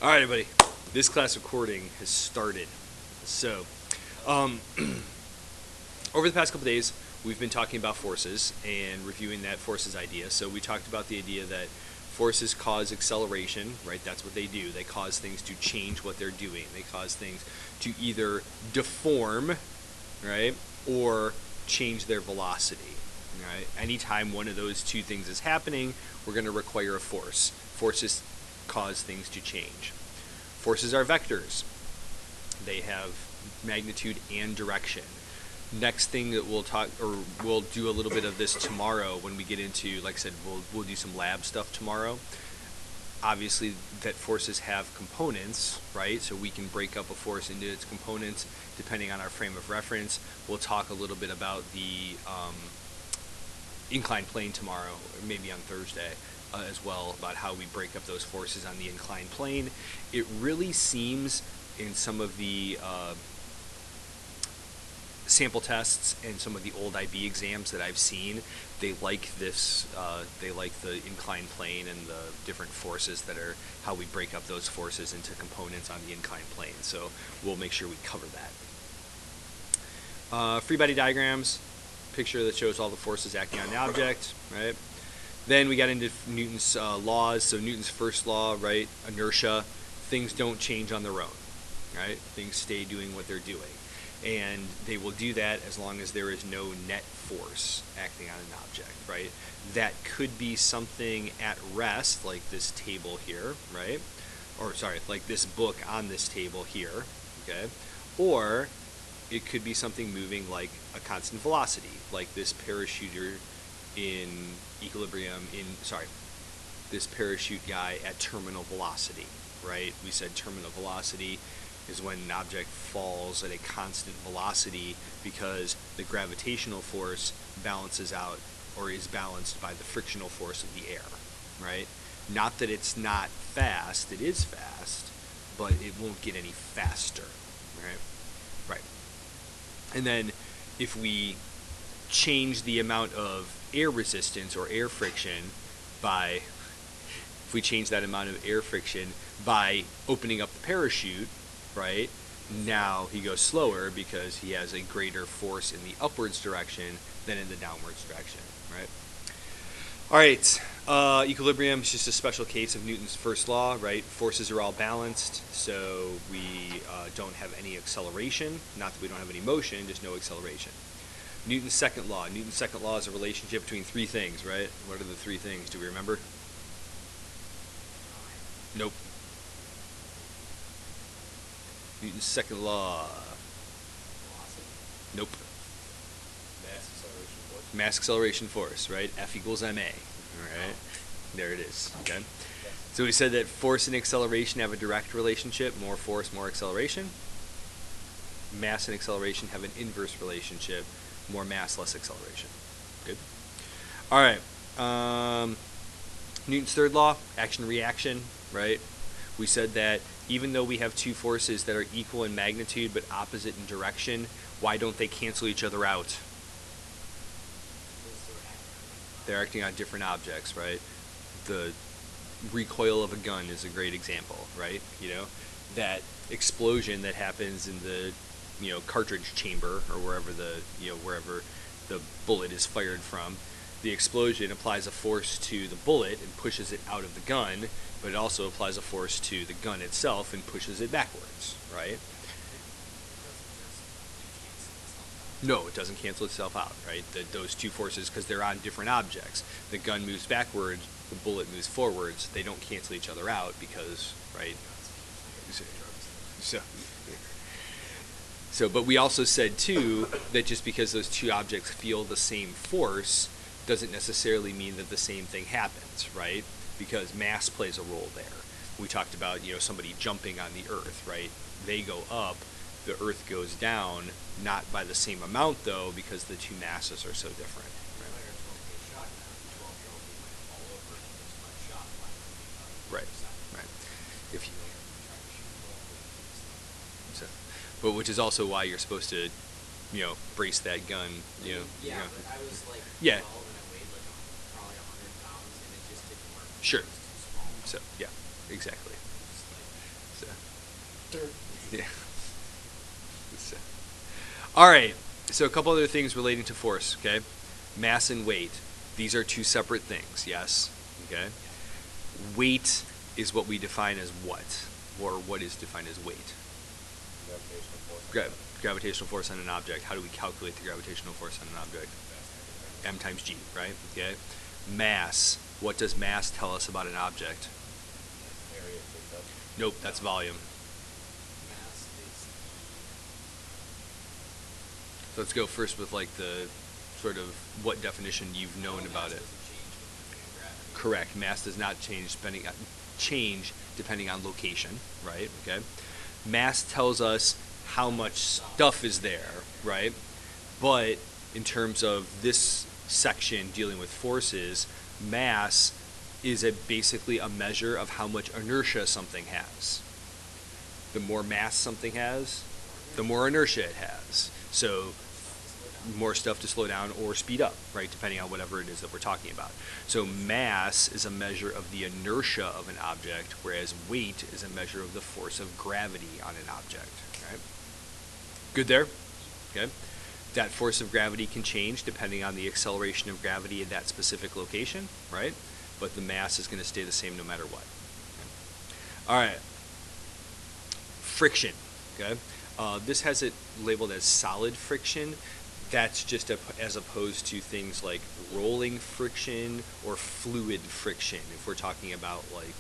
All right, everybody. This class recording has started. So, over the past couple days, we've been talking about forces and reviewing that forces idea. So we talked about the idea that forces cause acceleration, right? That's what they do. They cause things to change what they're doing. They cause things to either deform, right, or change their velocity, right? Anytime one of those two things is happening, we're going to require a force. Forces cause things to change. Forces are vectors. They have magnitude and direction. Next thing that we'll talk, or we'll do a little bit of this tomorrow when we get into, like I said, we'll do some lab stuff tomorrow. Obviously, that forces have components, right? So we can break up a force into its components depending on our frame of reference. We'll talk a little bit about the inclined plane tomorrow, or maybe on Thursday as well, about how we break up those forces on the inclined plane. It really seems in some of the sample tests and some of the old IB exams that I've seen, they like this, they like the inclined plane and the different forces that are, how we break up those forces into components on the inclined plane. So we'll make sure we cover that. Free body diagrams, picture that shows all the forces acting on the object, right? Then we got into Newton's laws. So Newton's first law, right? Inertia. Things don't change on their own, right? Things stay doing what they're doing. And they will do that as long as there is no net force acting on an object, right? That could be something at rest, like this table here, right? Or sorry, like this book on this table here, okay? Or it could be something moving like a constant velocity, like this parachuter in equilibrium, this parachute guy at terminal velocity, right? We said terminal velocity is when an object falls at a constant velocity because the gravitational force balances out or is balanced by the frictional force of the air, right? Not that it's not fast, it is fast, but it won't get any faster, right? Right. And then if we change the amount of air resistance or air friction by, if we change that amount of air friction by opening up the parachute, right, now he goes slower because he has a greater force in the upwards direction than in the downwards direction, right? All right, equilibrium is just a special case of Newton's first law, right? Forces are all balanced, so we don't have any acceleration. Not that we don't have any motion, just no acceleration. Newton's second law. Newton's second law is a relationship between three things, right? What are the three things? Do we remember? Nope. Newton's second law. Nope. Mass acceleration force, right? F equals ma. All right. There it is. Okay. So we said that force and acceleration have a direct relationship. More force, more acceleration. Mass and acceleration have an inverse relationship. More mass, less acceleration. Good. All right. Newton's third law, action-reaction, right? We said that even though we have two forces that are equal in magnitude but opposite in direction, why don't they cancel each other out? They're acting on different objects, right? The recoil of a gun is a great example, right? You know, that explosion that happens in the cartridge chamber or wherever wherever the bullet is fired from, the explosion applies a force to the bullet and pushes it out of the gun, but it also applies a force to the gun itself and pushes it backwards, right? No, it doesn't cancel itself out, right? Those two forces, because they're on different objects. The gun moves backwards, the bullet moves forwards. They don't cancel each other out because, right? So, but we also said, too, that just because those two objects feel the same force doesn't necessarily mean that the same thing happens, right? Because mass plays a role there. We talked about, somebody jumping on the earth, right? They go up, the earth goes down, not by the same amount, though, because the two masses are so different. Right, right. If you, so, but which is also why you're supposed to, brace that gun, Yeah, but I was like 12 Yeah. and I weighed like probably 100 pounds and it just didn't work. Sure. It was too small. So, yeah, exactly. So, yeah. So, all right. So a couple other things relating to force. Okay, mass and weight. These are two separate things. Yes. Okay. Weight is what we define as what, or what is defined as weight. Gravitational force on an object. How do we calculate the gravitational force on an object? M times G, right? Okay. Mass. What does mass tell us about an object? Nope, that's volume. So let's go first with like the sort of what definition you've known about it. Correct. Mass does not change depending on location, right? Okay. Mass tells us how much stuff is there, right? But in terms of this section dealing with forces, mass is basically a measure of how much inertia something has. The more mass something has, the more inertia it has. So more stuff to slow down or speed up, right, depending on whatever it is that we're talking about. So mass is a measure of the inertia of an object, whereas weight is a measure of the force of gravity on an object, right? Good there? Okay. That force of gravity can change depending on the acceleration of gravity in that specific location, right? But the mass is going to stay the same no matter what. Okay. All right. Friction, okay? This has it labeled as solid friction. That's just as opposed to things like rolling friction or fluid friction, if we're talking about like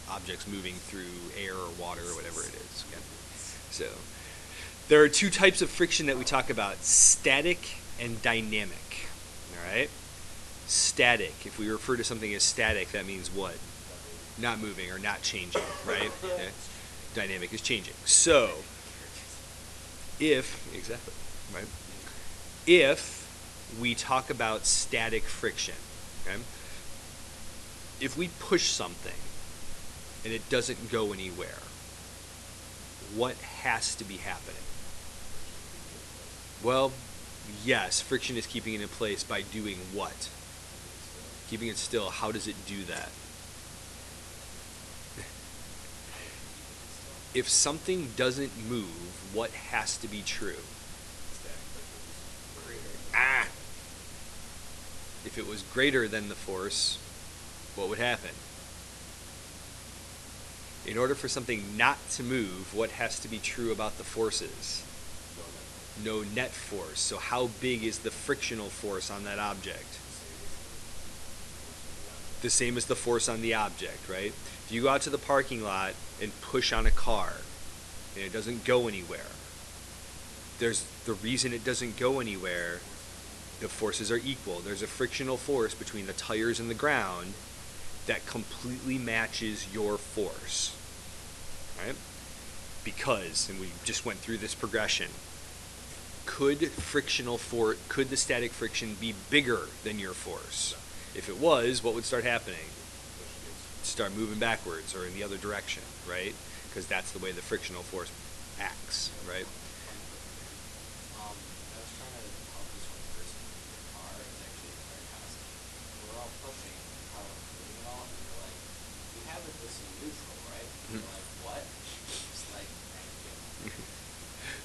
objects moving through air or water or whatever it is. Okay? So there are two types of friction that we talk about, static and dynamic. All right? Static, if we refer to something as static, that means what? Not moving or not changing, right? Okay? Dynamic is changing. So exactly, right? If we talk about static friction, okay? If we push something and it doesn't go anywhere, what has to be happening? Well, yes, friction is keeping it in place by doing what? Keeping it still. How does it do that? If something doesn't move, what has to be true? If it was greater than the force, what would happen? In order for something not to move, what has to be true about the forces? No net force. So how big is the frictional force on that object? The same as the force on the object, right? If you go out to the parking lot and push on a car and it doesn't go anywhere, there's the reason it doesn't go anywhere. The forces are equal. There's a frictional force between the tires and the ground that completely matches your force, right? Because, and we just went through this progression, could the static friction be bigger than your force? If it was, what would start happening? Start moving backwards or in the other direction, right? Because that's the way the frictional force acts, right?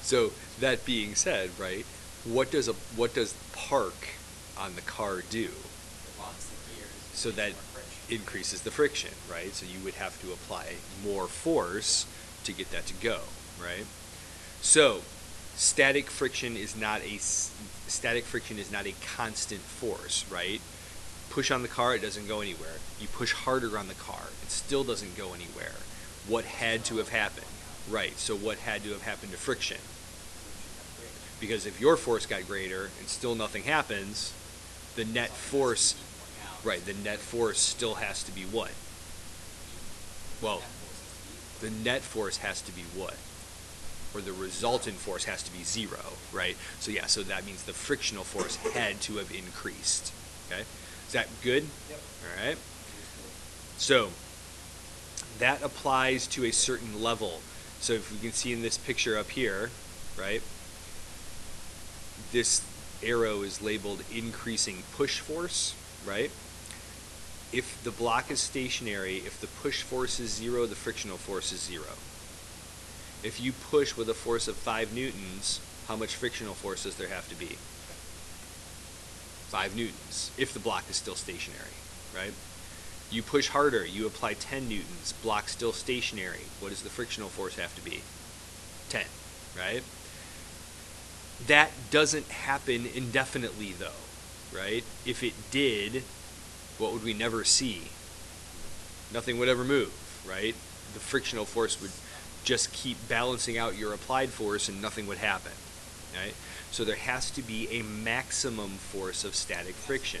So that being said, right, what does park on the car do? So that increases the friction, right? So you would have to apply more force to get that to go, right? So static friction is not a constant force, right? Push on the car, it doesn't go anywhere. You push harder on the car, it still doesn't go anywhere. What had to have happened? Right, so what had to have happened to friction? Because if your force got greater and still nothing happens, the net force, right, the net force still has to be what? Well, the net force has to be what? Or the resultant force has to be zero, right? So yeah, so that means the frictional force had to have increased, okay? Is that good? Yep. All right. So that applies to a certain level. So if we can see in this picture up here, right, this arrow is labeled increasing push force, right? If the block is stationary, if the push force is zero, the frictional force is zero. If you push with a force of 5 newtons, how much frictional force does there have to be? 5 newtons, if the block is still stationary, right? You push harder, you apply 10 newtons, block still stationary. What does the frictional force have to be? 10, right? That doesn't happen indefinitely though, right? If it did, what would we never see? Nothing would ever move, right? The frictional force would just keep balancing out your applied force and nothing would happen, right? So there has to be a maximum force of static friction.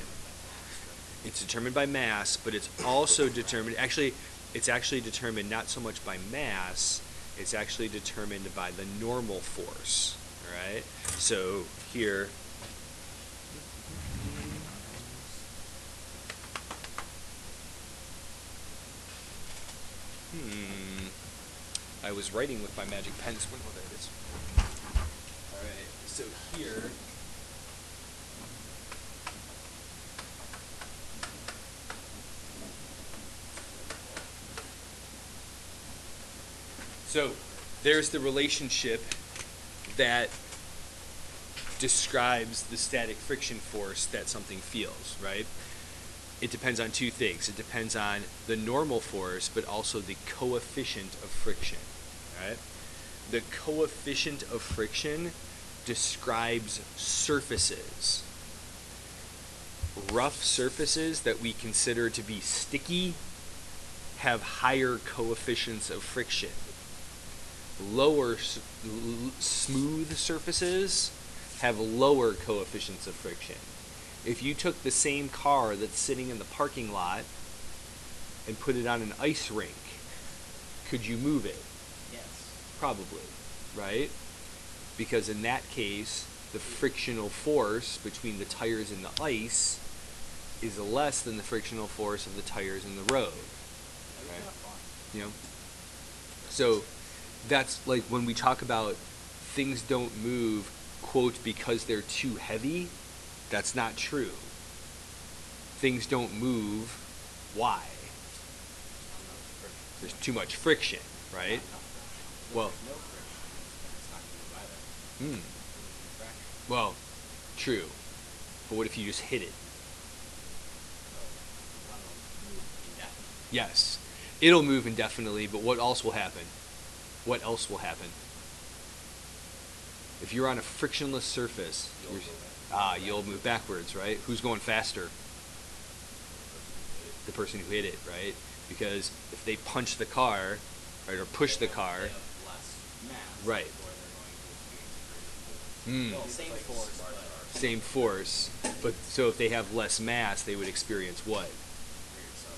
It's determined by mass, but it's also determined, it's actually determined not so much by mass, it's actually determined by the normal force, all right? So here, I was writing with my magic pen. Oh, there it is. All right, so here, so there's the relationship that describes the static friction force that something feels, right? It depends on two things. It depends on the normal force, but also the coefficient of friction, right? The coefficient of friction describes surfaces. Rough surfaces that we consider to be sticky have higher coefficients of friction. Lower, smooth surfaces have lower coefficients of friction. If you took the same car that's sitting in the parking lot and put it on an ice rink, could you move it? Yes. Probably, right? Because in that case, the frictional force between the tires and the ice is less than the frictional force of the tires in the road. Right? You know? So that's like when we talk about things don't move, quote, because they're too heavy. That's not true. Things don't move. Why? There's too much friction, right? Well, well, true. But what if you just hit it? Yes, it'll move indefinitely, but what else will happen? What else will happen? If you're on a frictionless surface, you'll move backwards, right? Who's going faster? The person who hit it, right? Because if they punch the car, right, or push the car, right? Same force, but so if they have less mass, they would experience what?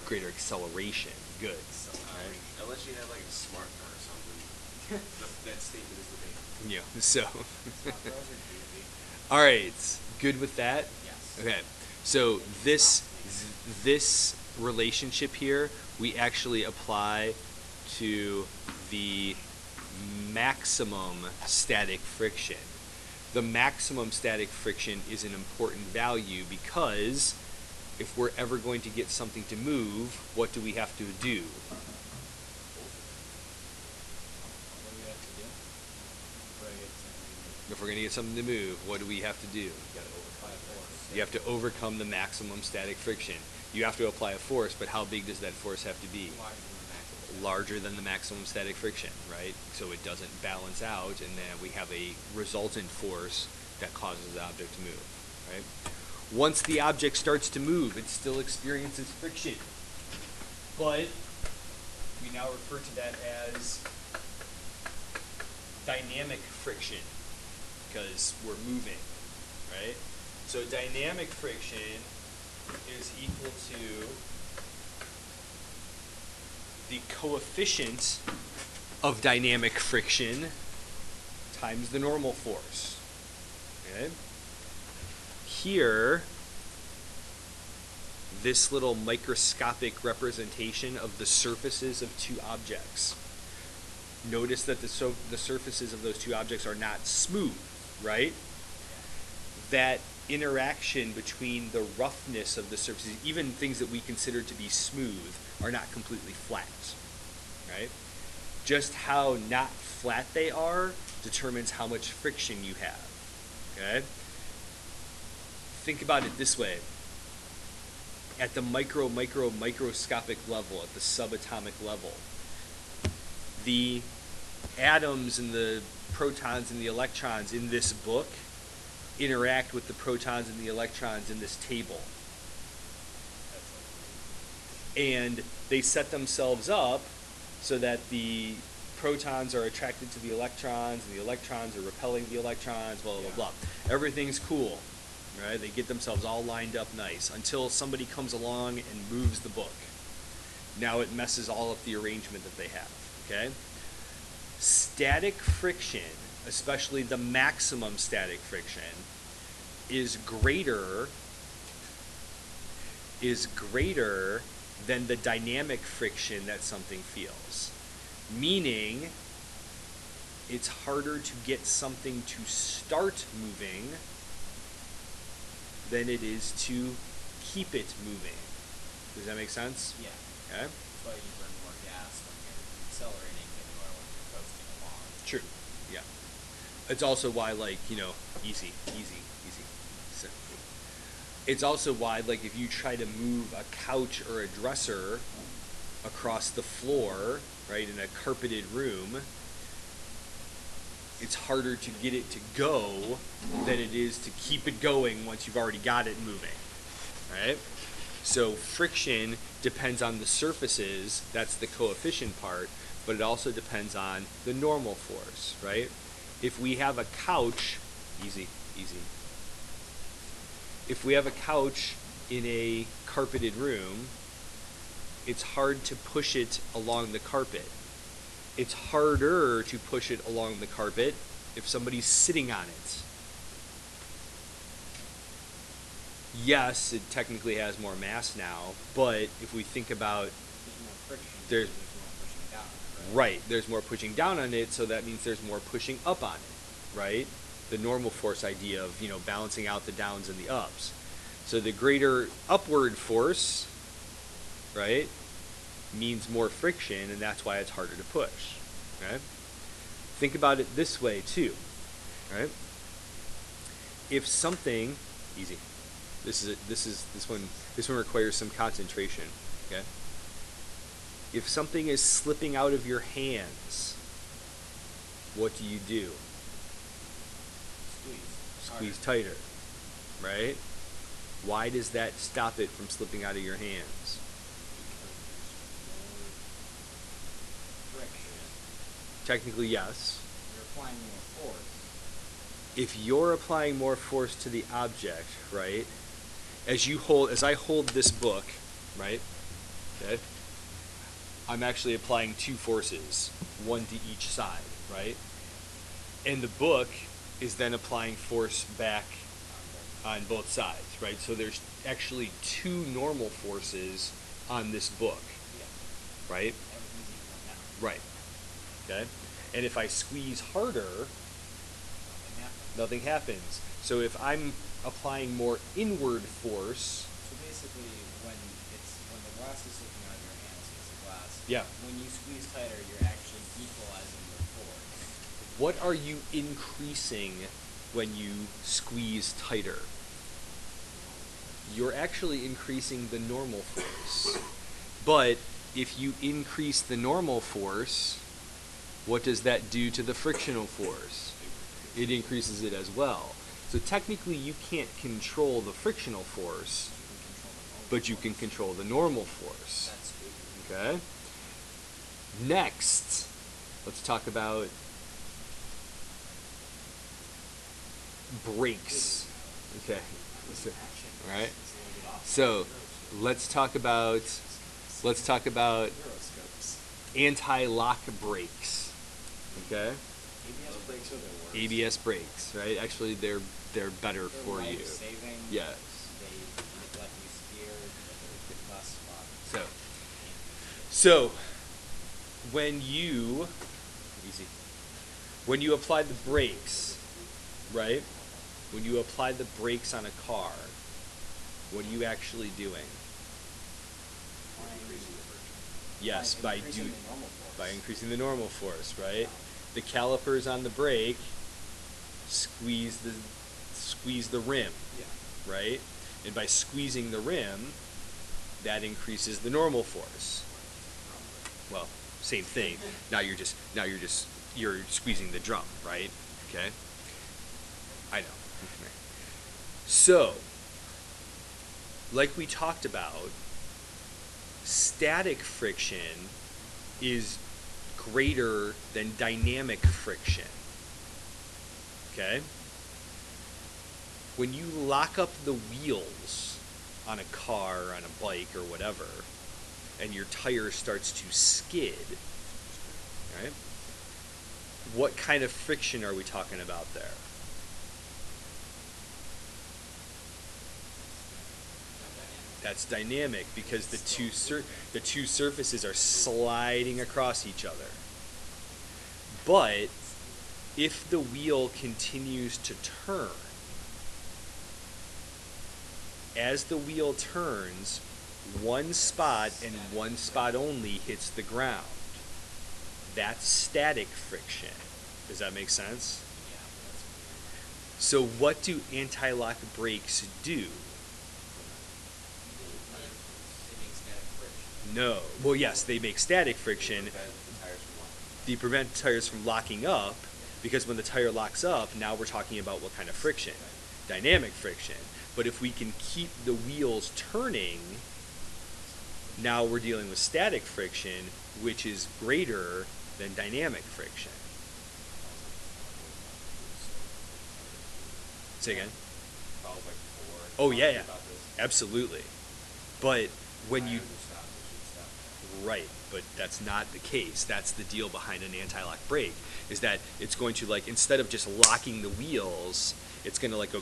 Greater acceleration. Good. Right? Unless you have like a smart car or something. That statement is the thing. Yeah. So. All right. Good with that? Yes. Okay. So this relationship here, we actually apply to the maximum static friction. The maximum static friction is an important value because if we're ever going to get something to move, what do we have to do? If we're going to get something to move, what do we have to do? You have to overcome the maximum static friction. You have to apply a force, but how big does that force have to be? Larger than the maximum static friction, right? So it doesn't balance out, and then we have a resultant force that causes the object to move, right? Once the object starts to move, it still experiences friction, but we now refer to that as dynamic friction because we're moving, right? So dynamic friction is equal to the coefficient of dynamic friction times the normal force. Okay? Here, this little microscopic representation of the surfaces of two objects. Notice that the surfaces of those two objects are not smooth, right? That interaction between the roughness of the surfaces, even things that we consider to be smooth, are not completely flat, right? Just how not flat they are determines how much friction you have. Okay? Think about it this way. At the microscopic level, at the subatomic level, the atoms and the protons and the electrons in this book interact with the protons and the electrons in this table. And they set themselves up so that the protons are attracted to the electrons and the electrons are repelling the electrons, blah, blah, blah. Everything's cool, right? They get themselves all lined up nice until somebody comes along and moves the book. Now it messes all up the arrangement that they have, okay? Static friction, especially the maximum static friction, is greater than the dynamic friction that something feels. Meaning, it's harder to get something to start moving than it is to keep it moving. Does that make sense? Yeah. Okay. That's why you burn more gas when you're accelerating than you are when you're coasting along. True. Yeah. It's also why, like, easy. So, it's also why, like, if you try to move a couch or a dresser across the floor, right, in a carpeted room, it's harder to get it to go than it is to keep it going once you've already got it moving, right? So friction depends on the surfaces, that's the coefficient part, but it also depends on the normal force, right? If we have a couch, easy. If we have a couch in a carpeted room, it's hard to push it along the carpet. It's harder to push it along the carpet if somebody's sitting on it. Yes, it technically has more mass now, but if we think about there's more pushing down on it, so that means there's more pushing up on it, right? The normal force idea of, balancing out the downs and the ups. So the greater upward force, right, means more friction, and that's why it's harder to push. Okay? Think about it this way too. Right? If something, easy. This one requires some concentration. Okay? If something is slipping out of your hands, what do? Squeeze tighter. Right? Why does that stop it from slipping out of your hands? Technically, yes. You're applying more force. If you're applying more force to the object, right? As I hold this book, right? Okay. I'm actually applying two forces, one to each side, right? And the book is then applying force back on both sides, right? So there's actually two normal forces on this book, right? Right. Okay? And if I squeeze harder, nothing happens. So if I'm applying more inward force. So basically, when the glass is slipping out of your hands, it's a glass. Yeah. When you squeeze tighter, you're actually equalizing the force. What are you increasing when you squeeze tighter? You're actually increasing the normal force. But if you increase the normal force, what does that do to the frictional force? It increases it as well. So technically you can't control the frictional force, but you can control the normal force. Okay? Next, let's talk about brakes. Okay. All right. So let's talk about anti-lock brakes. Okay. ABS brakes, right? Actually, they're better for you. Saving. Yes. They let you steer less spot. So when you apply the brakes, right? When you apply the brakes on a car, what are you actually doing? Yes, by increasing the normal force, right? The calipers on the brake squeeze the rim, Yeah. right? And by squeezing the rim, that increases the normal force. Well, same thing. Now you're squeezing the drum, right? Okay. I know. So, like we talked about, static friction is greater than dynamic friction. Okay? When you lock up the wheels on a car, on a bike, or whatever, and your tire starts to skid, right? What kind of friction are we talking about there? That's dynamic because the two surfaces are sliding across each other. But if the wheel continues to turn, as the wheel turns, one spot and one spot only hits the ground. That's static friction. Does that make sense? Yeah, that's So what do anti-lock brakes do? It makes static friction. No. Well, yes, they make static friction. They prevent tires from locking up, because when the tire locks up, now we're talking about what kind of friction? Dynamic friction. But if we can keep the wheels turning, now we're dealing with static friction, which is greater than dynamic friction. Say again? Oh, yeah. Absolutely. But when you... Right, but that's not the case. That's the deal behind an anti-lock brake, is that it's going to, like, instead of just locking the wheels, it's going to like go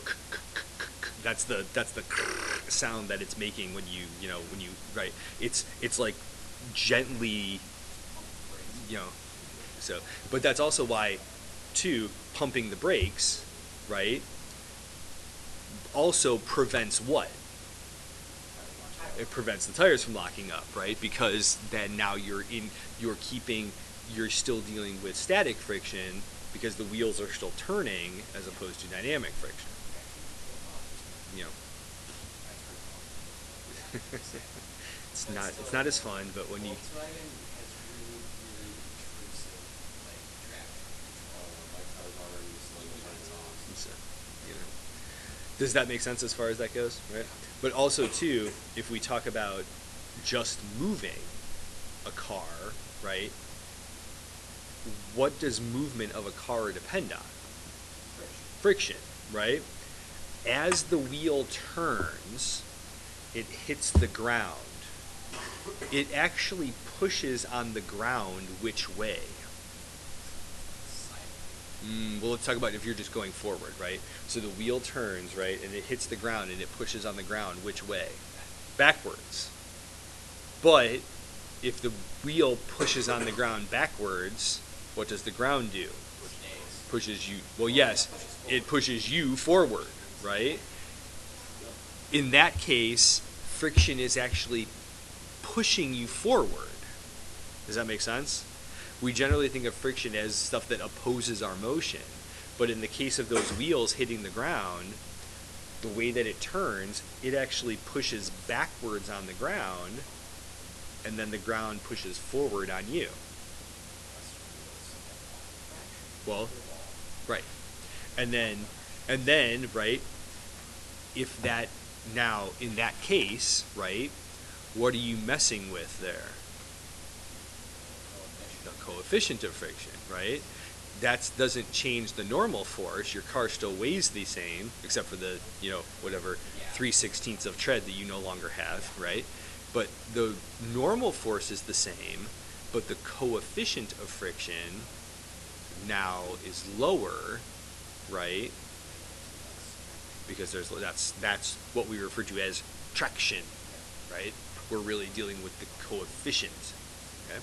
that's the sound that it's making when you right. It's like gently, so, but that's also why too, pumping the brakes, right, also prevents what? It prevents the tires from locking up, right? Because then now you're still dealing with static friction because the wheels are still turning as opposed to dynamic friction. It's not as fun, but when you... Volkswagen has really, really intrusive, like, traction control. Does that make sense as far as that goes, right? But also too, if we talk about just moving a car, right? What does movement of a car depend on? Friction, right? As the wheel turns, it hits the ground. It actually pushes on the ground which way? Well, let's talk about if you're just going forward, right? So the wheel turns, right, and it hits the ground and it pushes on the ground which way? Backwards. But if the wheel pushes on the ground backwards, what does the ground do? Pushes you. Well, yes, it pushes you forward, right? In that case, friction is actually pushing you forward. Does that make sense? We generally think of friction as stuff that opposes our motion, but in the case of those wheels hitting the ground, the way that it turns, it actually pushes backwards on the ground, and then the ground pushes forward on you. Well, right. And then, right, if that, now, in that case, right, what are you messing with there? The coefficient of friction, right? That doesn't change the normal force. Your car still weighs the same, except for the, whatever 3/16 of tread that you no longer have, right? But the normal force is the same, but the coefficient of friction now is lower, right? Because that's what we refer to as traction, right? We're really dealing with the coefficient. Okay.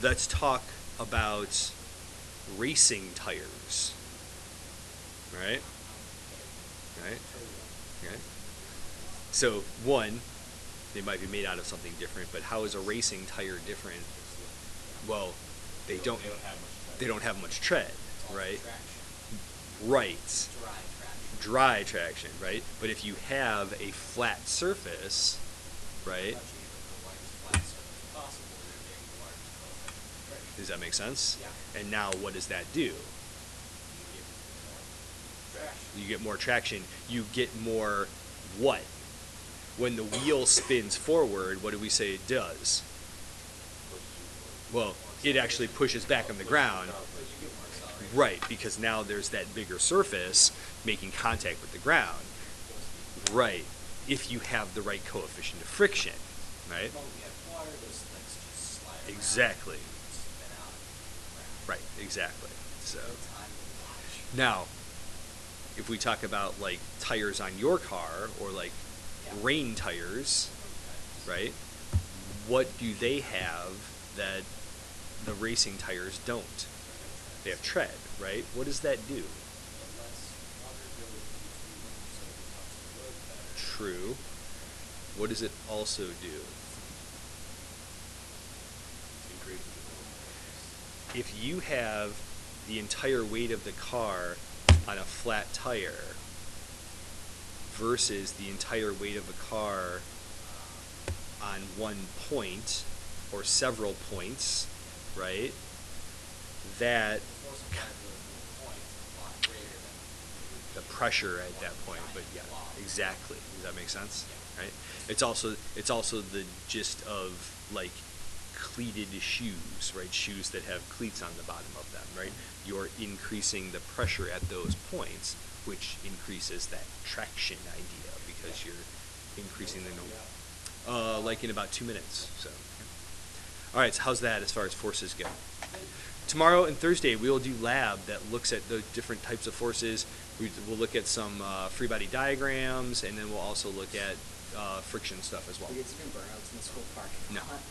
Let's talk about racing tires. Right? Right? Okay. So one, they might be made out of something different, but how is a racing tire different? Well, They don't. They don't have much tread. They don't have much tread, It's also right? traction. Right. Dry traction. Dry traction, right? But if you have a flat surface, right? Touching it with the lightest flat surface possible, you're getting the largest coefficient of friction. Does that make sense? Yeah. And now what does that do? You get more traction. You get more what? When the wheel spins forward, what do we say it does? Well, it actually pushes back on the ground. But you get more acceleration. Right, because now there's that bigger surface making contact with the ground. Right, if you have the right coefficient of friction, right? When we have water, those things just slide around. Exactly. And spin out of the ground. Right, exactly. So Good time to watch. now, if we talk about like tires on your car or like Yeah. rain tires, right? What do they have that the racing tires don't? They have tread, right? What does that do? It lets water go through them so it becomes the road better. True. What does it also do? Increases the If you have the entire weight of the car on a flat tire versus the entire weight of a car on one point or several points, right? That The force of gravity goes to a point a lot greater than the pressure at that point, but yeah, exactly. Does that make sense? Right? It's also the gist of like cleated shoes, right? Shoes that have cleats on the bottom of them, right? You're increasing the pressure at those points, which increases that traction idea because you're increasing the like in about 2 minutes. So, all right. So how's that as far as forces go? Tomorrow and Thursday we will do lab that looks at the different types of forces. We'll look at some free body diagrams, and then we'll also look at friction stuff as well. We get some burnouts in the school parking No. lot.